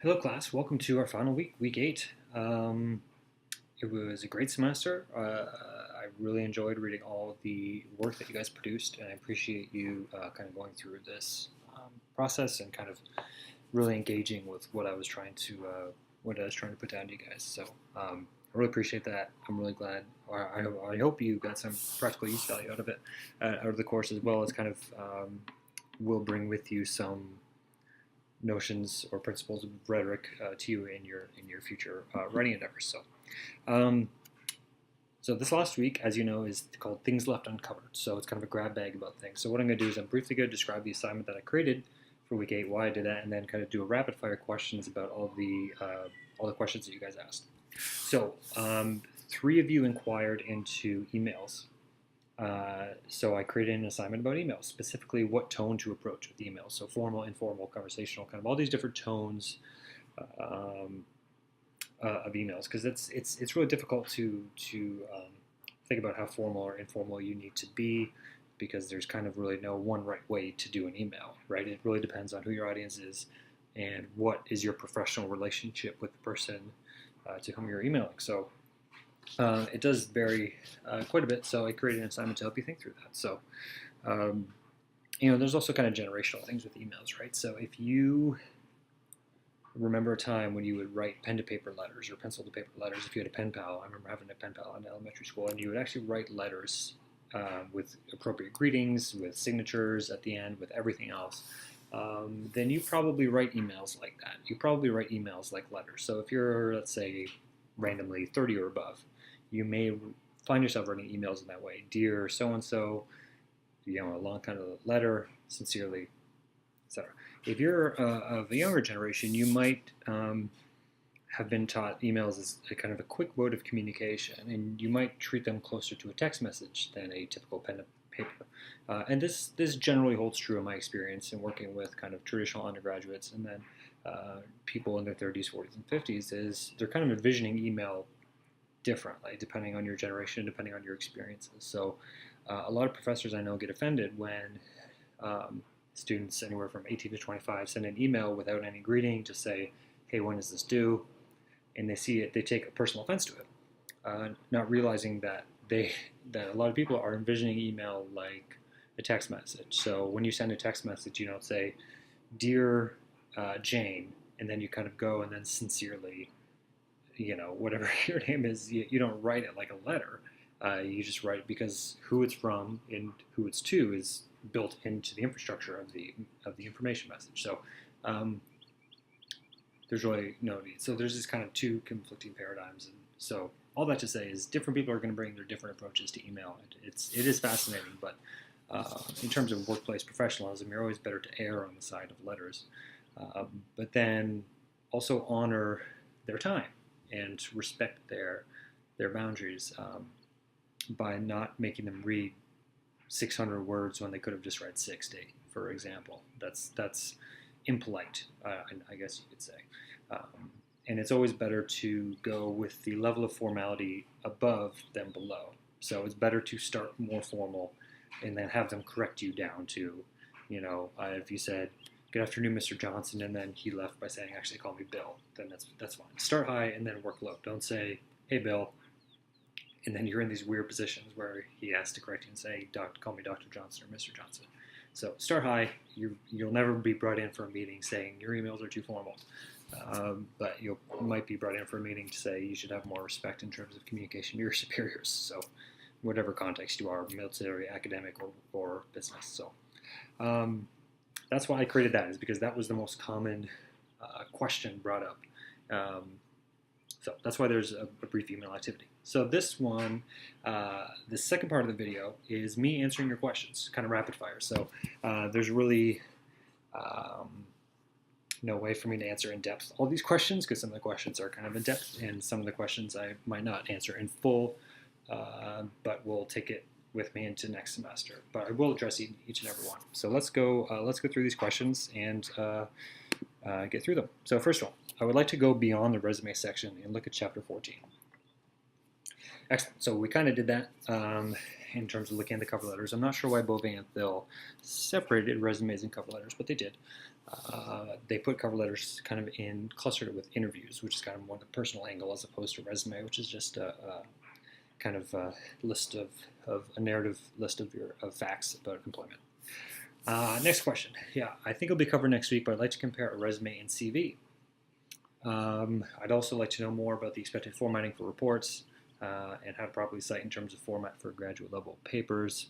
Hello, class. Welcome to our final week, week 8. It was a great semester. I really enjoyed reading all the work that you guys produced, and I appreciate you kind of going through this process and kind of really engaging with what I was trying to put down to you guys. So I really appreciate that. I'm really glad. Or I hope you got some practical use value out of it, out of the course, as well as kind of will bring with you some notions or principles of rhetoric to you in your future writing endeavors. Um, so this last week, as you know, is called Things Left Uncovered. So it's kind of a grab bag about things. So what I'm going to do is I'm briefly going to describe the assignment that I created for week 8, why I did that, and then kind of do a rapid fire questions about all the questions that you guys asked. So 3 of you inquired into emails. So I created an assignment about emails, specifically what tone to approach with emails. So formal, informal, conversational, kind of all these different tones um, of emails, because it's really difficult to think about how formal or informal you need to be, because there's kind of really no one right way to do an email, right? It really depends on who your audience is and what is your professional relationship with the person to whom you're emailing. So it does vary quite a bit, so I created an assignment to help you think through that. So, um, there's also kind of generational things with emails, right? So if you remember a time when you would write pen to paper letters or pencil to paper letters, if you had a pen pal, I remember having a pen pal in elementary school, and you would actually write letters with appropriate greetings, with signatures at the end, with everything else. Then you probably write emails like that. You probably write emails like letters. So if you're, let's say, randomly 30 or above, you may find yourself writing emails in that way. Dear so and so, a long kind of letter, sincerely, etc. If you're of a younger generation, you might have been taught emails as a kind of a quick mode of communication, and you might treat them closer to a text message than a typical pen to paper. And this generally holds true in my experience in working with kind of traditional undergraduates and then people in their 30s, 40s, and 50s, is they're kind of envisioning email differently depending on your generation, depending on your experiences. So a lot of professors I know get offended when students anywhere from 18 to 25 send an email without any greeting, just say, hey, when is this due? And they see it, they take a personal offense to it, not realizing that that a lot of people are envisioning email like a text message. So when you send a text message, you don't say, dear Jane, and then you kind of go and then sincerely, whatever your name is, you don't write it like a letter. You just write it because who it's from and who it's to is built into the infrastructure of the information message. So there's really no need. So there's this kind of 2 conflicting paradigms, and so all that to say is different people are going to bring their different approaches to email. It is fascinating, but in terms of workplace professionalism, you're always better to err on the side of letters, but then also honor their time and respect their boundaries by not making them read 600 words when they could have just read 60, for example. That's impolite, I guess you could say. And it's always better to go with the level of formality above than below. So it's better to start more formal and then have them correct you down to, if you said, good afternoon, Mr. Johnson, and then he left by saying, actually, call me Bill, then that's fine. Start high and then work low. Don't say, hey, Bill, and then you're in these weird positions where he has to correct you and say, call me Dr. Johnson or Mr. Johnson. So start high. You'll never be brought in for a meeting saying your emails are too formal. But you might be brought in for a meeting to say you should have more respect in terms of communication to your superiors. So whatever context you are, military, academic, or business. So that's why I created that, is because that was the most common question brought up. So that's why there's a brief email activity. So this one, the second part of the video is me answering your questions, kind of rapid fire. So there's really no way for me to answer in depth all these questions, because some of the questions are kind of in depth, and some of the questions I might not answer in full, but we'll take it with me into next semester. But I will address each and every one. So let's go through these questions and get through them. So first of all, I would like to go beyond the resume section and look at chapter 14. Excellent. So we kind of did that in terms of looking at the cover letters. I'm not sure why Bovee and Thill separated resumes and cover letters, but they did. They put cover letters kind of in clustered with interviews, which is kind of more the personal angle as opposed to resume, which is just a kind of list of a narrative list of facts about employment. Next question. Yeah, I think it'll be covered next week, but I'd like to compare a resume and CV. I'd also like to know more about the expected formatting for reports and how to properly cite in terms of format for graduate level papers,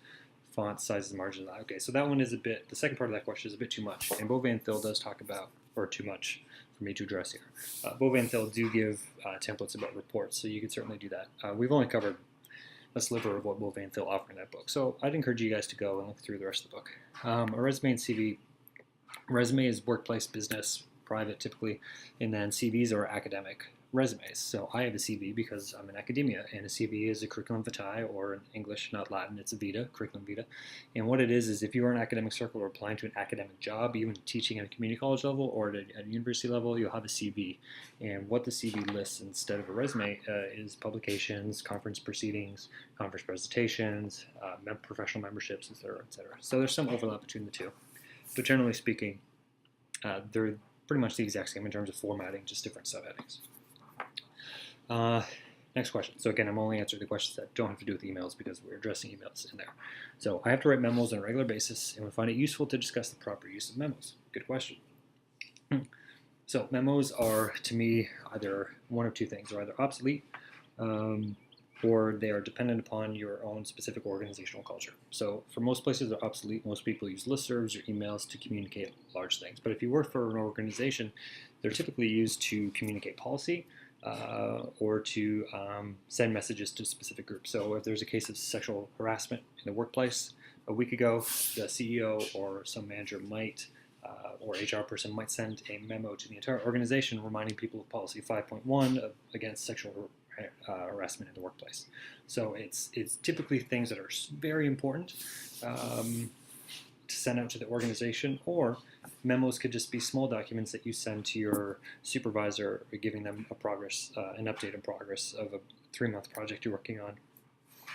font sizes, margins. Okay, so that one is a bit, the second part of that question is a bit too much. And Bo Van Thiel does talk about, or too much for me to address here. Bo Van Thiel do give templates about reports, so you can certainly do that. We've only covered a sliver of what Bo Van Thiel offered in that book, so I'd encourage you guys to go and look through the rest of the book. A resume and CV. Resume is workplace, business, private typically, and then CVs are academic resumes. So I have a CV because I'm in academia, and a CV is a curriculum vitae, or in English, not Latin, it's a vita, curriculum vitae. And what it is if you are an academic circle or applying to an academic job, even teaching at a community college level or at a university level, you'll have a CV. And what the CV lists instead of a resume is publications, conference proceedings, conference presentations, professional memberships, etc., etc. So there's some overlap between the two. But generally speaking, they're pretty much the exact same in terms of formatting, just different subheadings. Next question. So again, I'm only answering the questions that don't have to do with emails because we're addressing emails in there. So I have to write memos on a regular basis and would find it useful to discuss the proper use of memos. Good question. So memos are, to me, either one of two things. They're either obsolete or they are dependent upon your own specific organizational culture. So for most places, they're obsolete. Most people use listservs or emails to communicate large things. But if you work for an organization, they're typically used to communicate policy or to send messages to specific groups. So if there's a case of sexual harassment in the workplace, a week ago, the CEO or some manager might or HR person might send a memo to the entire organization reminding people of policy 5.1 against sexual harassment in the workplace. So it's typically things that are very important to send out to the organization, or memos could just be small documents that you send to your supervisor, giving them a progress, an update on progress of a 3-month project you're working on.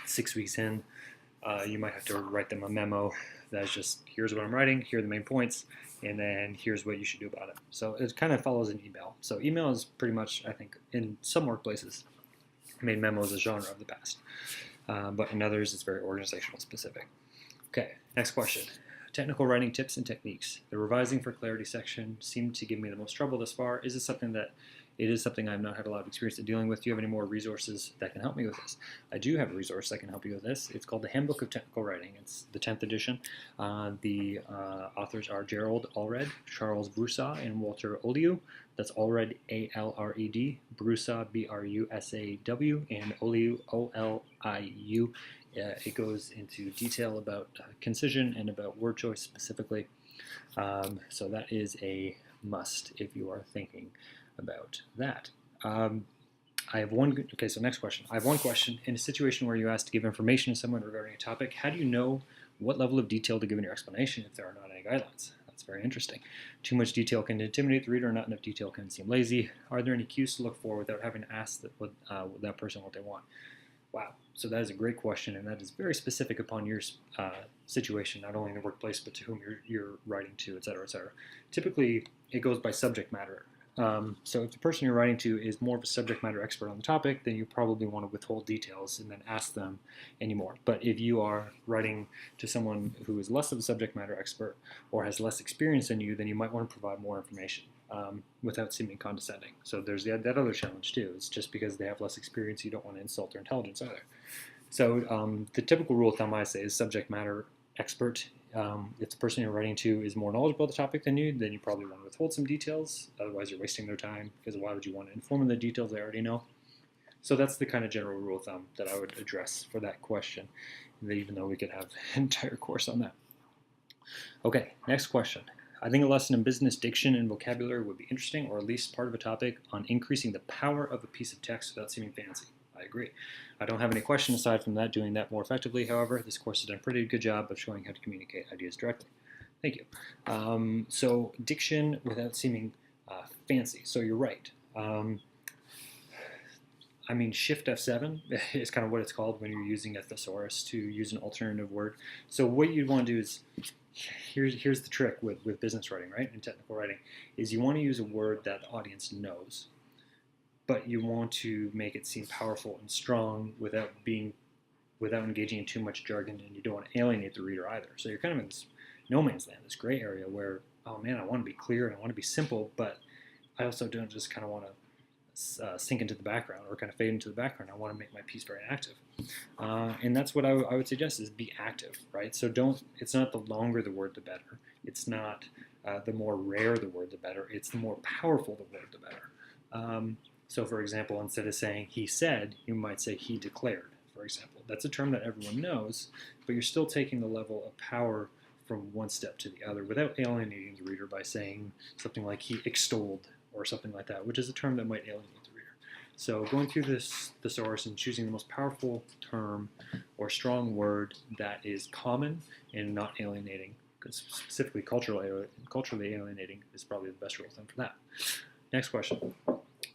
6 weeks in, you might have to write them a memo that's just, here's what I'm writing, here are the main points, and then here's what you should do about it. So it kind of follows an email. So email is pretty much, I think, in some workplaces, made memos a genre of the past. But in others, it's very organizational specific. Okay, next question. Technical writing tips and techniques. The revising for clarity section seemed to give me the most trouble thus far. Is this something that it is something I've not had a lot of experience at dealing with? Do you have any more resources that can help me with this? I do have a resource that can help you with this. It's called the Handbook of Technical Writing. It's the 10th edition. The authors are Gerald Allred, Charles Broussard, and Walter Oliu. That's Allred, A-L-R-E-D, Broussard, B-R-U-S-A-W, and Oliu, O-L-I-U. It goes into detail about concision and about word choice specifically. So that is a must if you are thinking about that. I have one, okay, so next question. I have one question. In a situation where you ask to give information to someone regarding a topic, how do you know what level of detail to give in your explanation if there are not any guidelines? That's very interesting. Too much detail can intimidate the reader, not enough detail can seem lazy. Are there any cues to look for without having to ask that person what they want? Wow, so that is a great question, and that is very specific upon your situation, not only in the workplace, but to whom you're writing to, et cetera, et cetera. Typically, it goes by subject matter. So if the person you're writing to is more of a subject matter expert on the topic, then you probably want to withhold details and then ask them anymore. But if you are writing to someone who is less of a subject matter expert or has less experience than you, then you might want to provide more information without seeming condescending. So there's that other challenge too. It's just because they have less experience, you don't want to insult their intelligence either. So the typical rule of thumb I say is subject matter expert. If the person you're writing to is more knowledgeable about the topic than you, then you probably want to withhold some details. Otherwise, you're wasting their time, because why would you want to inform them the details they already know? So that's the kind of general rule of thumb that I would address for that question, even though we could have an entire course on that. Okay, next question. I think a lesson in business diction and vocabulary would be interesting, or at least part of a topic on increasing the power of a piece of text without seeming fancy. I agree. I don't have any question aside from that doing that more effectively. However, this course has done a pretty good job of showing how to communicate ideas directly. Thank you. So diction without seeming fancy. So you're right. I mean, Shift F7 is kind of what it's called when you're using a thesaurus to use an alternative word. So what you'd want to do is here's the trick with business writing, right, and technical writing, is you want to use a word that the audience knows, but you want to make it seem powerful and strong without engaging in too much jargon, and you don't want to alienate the reader either. So you're kind of in this no man's land, this gray area where, oh man, I want to be clear and I want to be simple, but I also don't just kind of want to sink into the background or kind of fade into the background. I want to make my piece very active. And that's what I would suggest, is be active, right? So it's not the longer the word, the better. It's not the more rare the word, the better. It's the more powerful the word, the better. So for example, instead of saying he said, you might say he declared, for example. That's a term that everyone knows, but you're still taking the level of power from one step to the other without alienating the reader by saying something like he extolled or something like that, which is a term that might alienate the reader. So going through the thesaurus and choosing the most powerful term or strong word that is common and not alienating, because specifically culturally alienating is probably the best rule of thumb for that. Next question.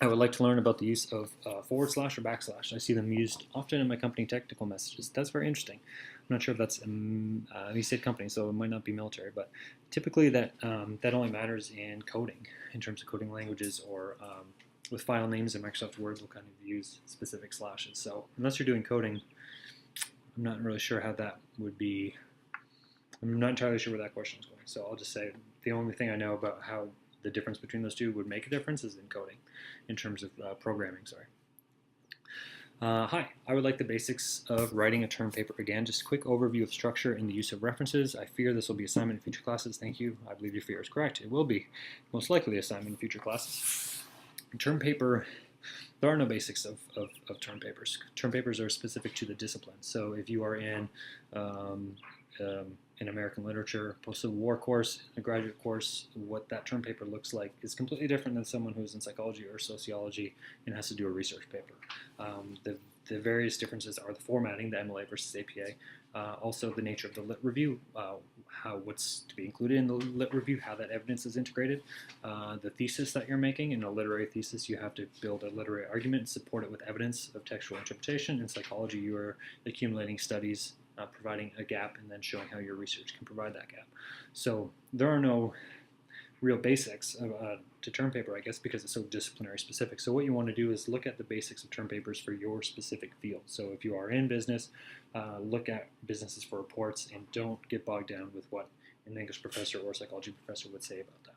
I would like to learn about the use of forward slash or backslash. I see them used often in my company technical messages. That's very interesting. I'm not sure if that's you said company, so it might not be military, but typically that only matters in coding, in terms of coding languages, or with file names in Microsoft Word, we'll kind of use specific slashes. So unless you're doing coding, I'm not really sure how that would be. I'm not entirely sure where that question is going. So I'll just say the only thing I know about how the difference between those two would make a difference is in coding, in terms of programming, sorry. Hi, I would like the basics of writing a term paper again. Just a quick overview of structure and the use of references. I fear this will be assignment in future classes. Thank you. I believe your fear is correct. It will be most likely assignment in future classes. Term paper, there are no basics of term papers. Term papers are specific to the discipline. So if you are in American literature, post-Civil War course, a graduate course, what that term paper looks like is completely different than someone who's in psychology or sociology and has to do a research paper. The various differences are the formatting, the MLA versus APA, also the nature of the lit review, what's to be included in the lit review, how that evidence is integrated, the thesis that you're making. In a literary thesis, you have to build a literary argument and support it with evidence of textual interpretation. In psychology, you are accumulating studies, providing a gap, and then showing how your research can provide that gap. So there are no real basics to term paper, I guess, because it's so disciplinary specific. So what you want to do is look at the basics of term papers for your specific field. So if you are in business, look at businesses for reports, and don't get bogged down with what an English professor or psychology professor would say about that.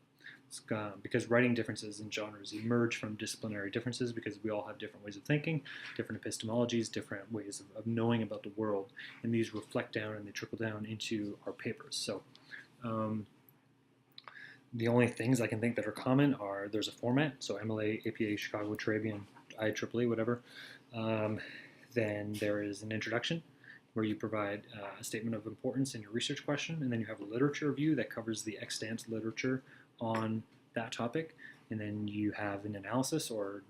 Because writing differences in genres emerge from disciplinary differences, because we all have different ways of thinking, different epistemologies, different ways of knowing about the world, and these reflect down and they trickle down into our papers. So the only things I can think that are common are there's a format, so MLA, APA, Chicago, Turabian, IEEE, whatever. Then there is an introduction, where you provide a statement of importance in your research question, and then you have a literature review that covers the extant literature on that topic, and then you have an analysis or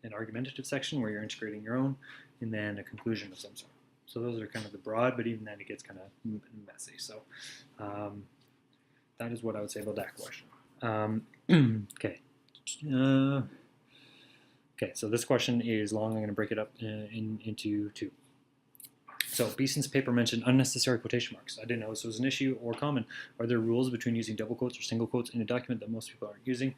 an argumentative section where you're integrating your own, and then a conclusion of some sort. So those are kind of the broad, but even then it gets kind of messy. So that is what I would say about that question. Okay. Okay, so this question is long. I'm going to break it up into two. So Beeson's paper mentioned unnecessary quotation marks. I didn't know this was an issue or common. Are there rules between using double quotes or single quotes in a document that most people aren't using?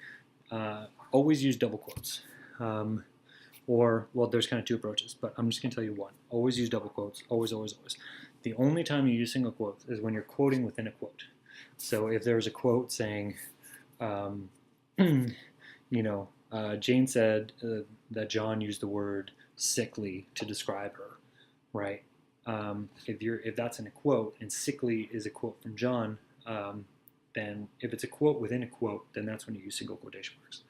Always use double quotes. Well, there's kind of two approaches, but I'm just going to tell you one. Always use double quotes. Always, always, always. The only time you use single quotes is when you're quoting within a quote. So if there's a quote saying, Jane said that John used the word sickly to describe her, right? If that's in a quote and sickly is a quote from John, then if it's a quote within a quote, then that's when you use single quotation marks.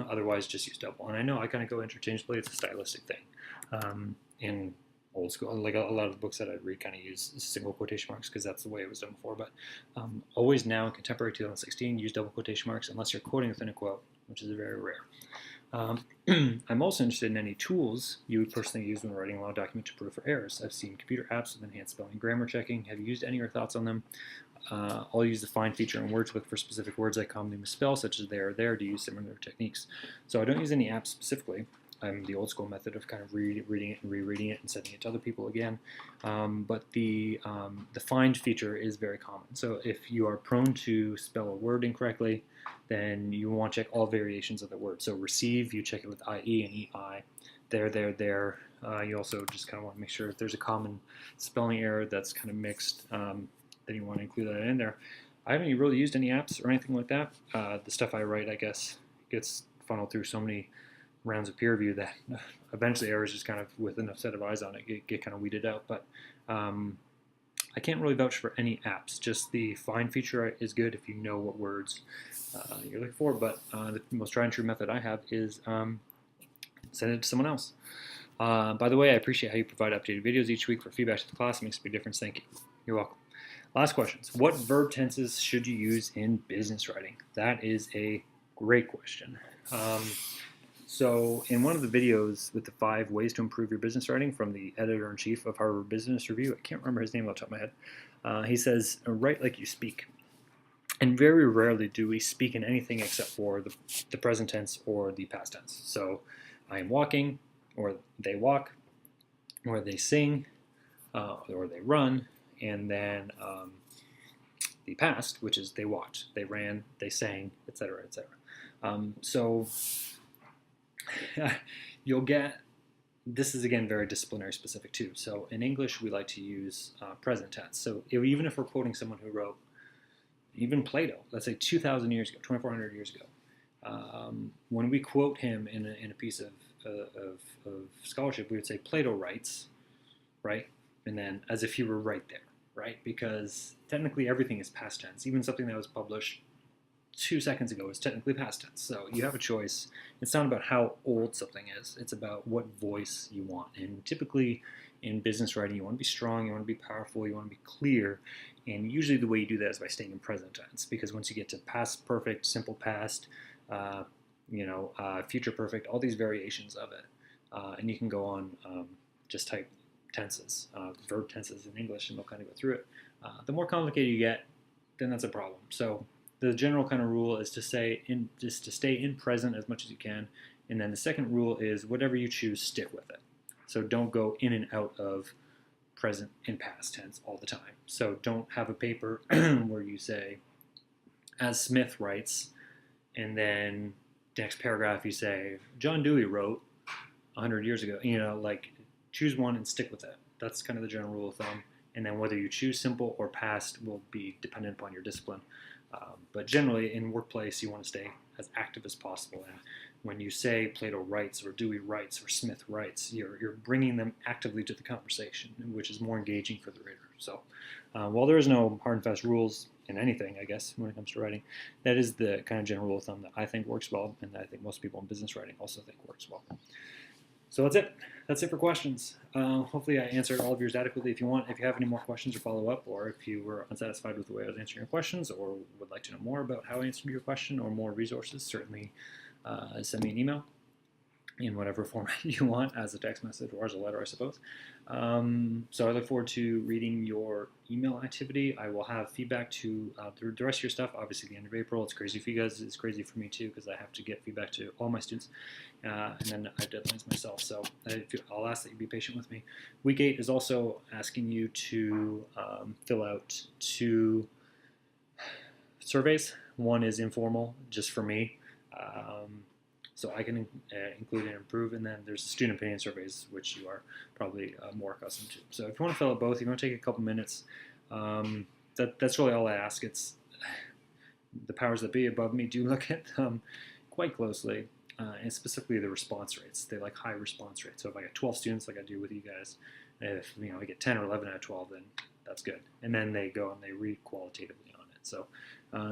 Otherwise, just use double. And I know I kind of go interchangeably. It's a stylistic thing. In old school, like a lot of the books that I read kind of use single quotation marks because that's the way it was done before. But always now in contemporary 2016, use double quotation marks unless you're quoting within a quote, which is very rare. I'm also interested in any tools you would personally use when writing a long document to prove for errors. I've seen computer apps with enhanced spelling and grammar checking. Have you used any or thoughts on them? I'll use the find feature in Wordsmith for specific words I commonly misspell, such as they are there, to use similar techniques. So I don't use any apps specifically. I'm the old school method of kind of reading it and rereading it and sending it to other people again. But the find feature is very common. So if you are prone to spell a word incorrectly, then you want to check all variations of the word. So receive, you check it with IE and EI. There. You also just kind of want to make sure if there's a common spelling error that's kind of mixed, then you want to include that in there. I haven't really used any apps or anything like that. The stuff I write, I guess, gets funneled through so many rounds of peer review that eventually errors just kind of, with enough set of eyes on it, get kind of weeded out. But I can't really vouch for any apps. Just the find feature is good if you know what words you're looking for. But the most tried and true method I have is send it to someone else. By the way, I appreciate how you provide updated videos each week for feedback to the class. It makes a big difference. Thank you. You're welcome. Last questions. What verb tenses should you use in business writing? That is a great question. So in one of the videos with the 5 ways to improve your business writing from the editor-in-chief of Harvard Business Review, I can't remember his name off the top of my head, he says, write like you speak. And very rarely do we speak in anything except for the present tense or the past tense. So I am walking, or they walk, or they sing, or they run, and then the past, which is they walked, they ran, they sang, etc., etc. So you'll get, this is again very disciplinary specific too. So in English, we like to use present tense. So even if we're quoting someone who wrote, even Plato, let's say 2,000 years ago, 2,400 years ago, when we quote him in a piece of scholarship, we would say Plato writes, right? And then as if you were right there, right? Because technically everything is past tense. Even something that was published 2 seconds ago is technically past tense. So you have a choice. It's not about how old something is. It's about what voice you want. And typically in business writing, you want to be strong, you want to be powerful, you want to be clear. And usually the way you do that is by staying in present tense. Because once you get to past perfect, simple past, future perfect, all these variations of it. And you can go on, just type tenses, verb tenses in English, and they'll kind of go through it. The more complicated you get, then that's a problem. So the general kind of rule is to stay in present as much as you can. And then the second rule is whatever you choose, stick with it. So don't go in and out of present and past tense all the time. So don't have a paper where you say, as Smith writes, and then the next paragraph you say, John Dewey wrote 100 years ago. Choose one and stick with it. That's kind of the general rule of thumb. And then whether you choose simple or past will be dependent upon your discipline. But generally, in workplace, you want to stay as active as possible. And when you say Plato writes, or Dewey writes, or Smith writes, you're bringing them actively to the conversation, which is more engaging for the reader. So while there is no hard and fast rules in anything, I guess, when it comes to writing, that is the kind of general rule of thumb that I think works well, and that I think most people in business writing also think works well. So that's it. That's it for questions. Hopefully I answered all of yours adequately. If you have any more questions or follow up, or if you were unsatisfied with the way I was answering your questions, or would like to know more about how I answered your question, or more resources, certainly send me an email in whatever format you want, as a text message or as a letter, I suppose. So I look forward to reading your email activity. I will have feedback to the rest of your stuff. Obviously, the end of April. It's crazy for you guys. It's crazy for me too, because I have to get feedback to all my students, and then I have deadlines myself. So I'll ask that you be patient with me. Week 8 is also asking you to fill out 2 surveys. One is informal, just for me. So I can include and improve, and then there's the student opinion surveys, which you are probably more accustomed to. So if you want to fill out both, you want to take a couple minutes. That's really all I ask. It's the powers that be above me do look at them quite closely, and specifically the response rates. They like high response rates. So if I get 12 students, like I do with you guys, if I get 10 or 11 out of 12, then that's good. And then they go and they read qualitatively on it. So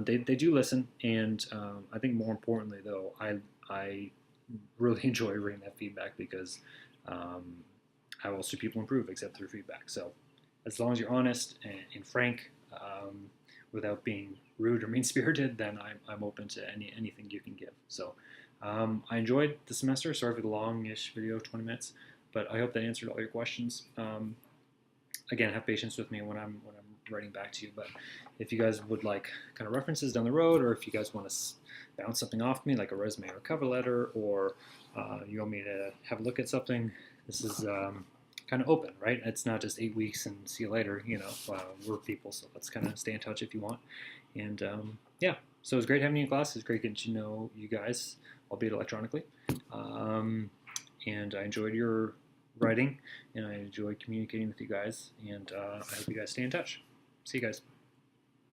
they do listen, and I think more importantly, though, I really enjoy reading that feedback, because how else do people improve except through feedback? So as long as you're honest and frank, without being rude or mean-spirited, then I'm open to anything you can give. So I enjoyed the semester. Sorry for the long-ish video, 20 minutes, but I hope that answered all your questions. Again, have patience with me when I'm writing back to you. But if you guys would like kind of references down the road, or if you guys want to bounce something off me, like a resume or a cover letter, or you want me to have a look at something, this is kind of open, right? It's not just 8 weeks and see you later. We're people, so let's kind of stay in touch if you want. And yeah, so it was great having you in class. It was great getting to know you guys, albeit electronically. And I enjoyed your writing, and I enjoyed communicating with you guys. And I hope you guys stay in touch. See you guys.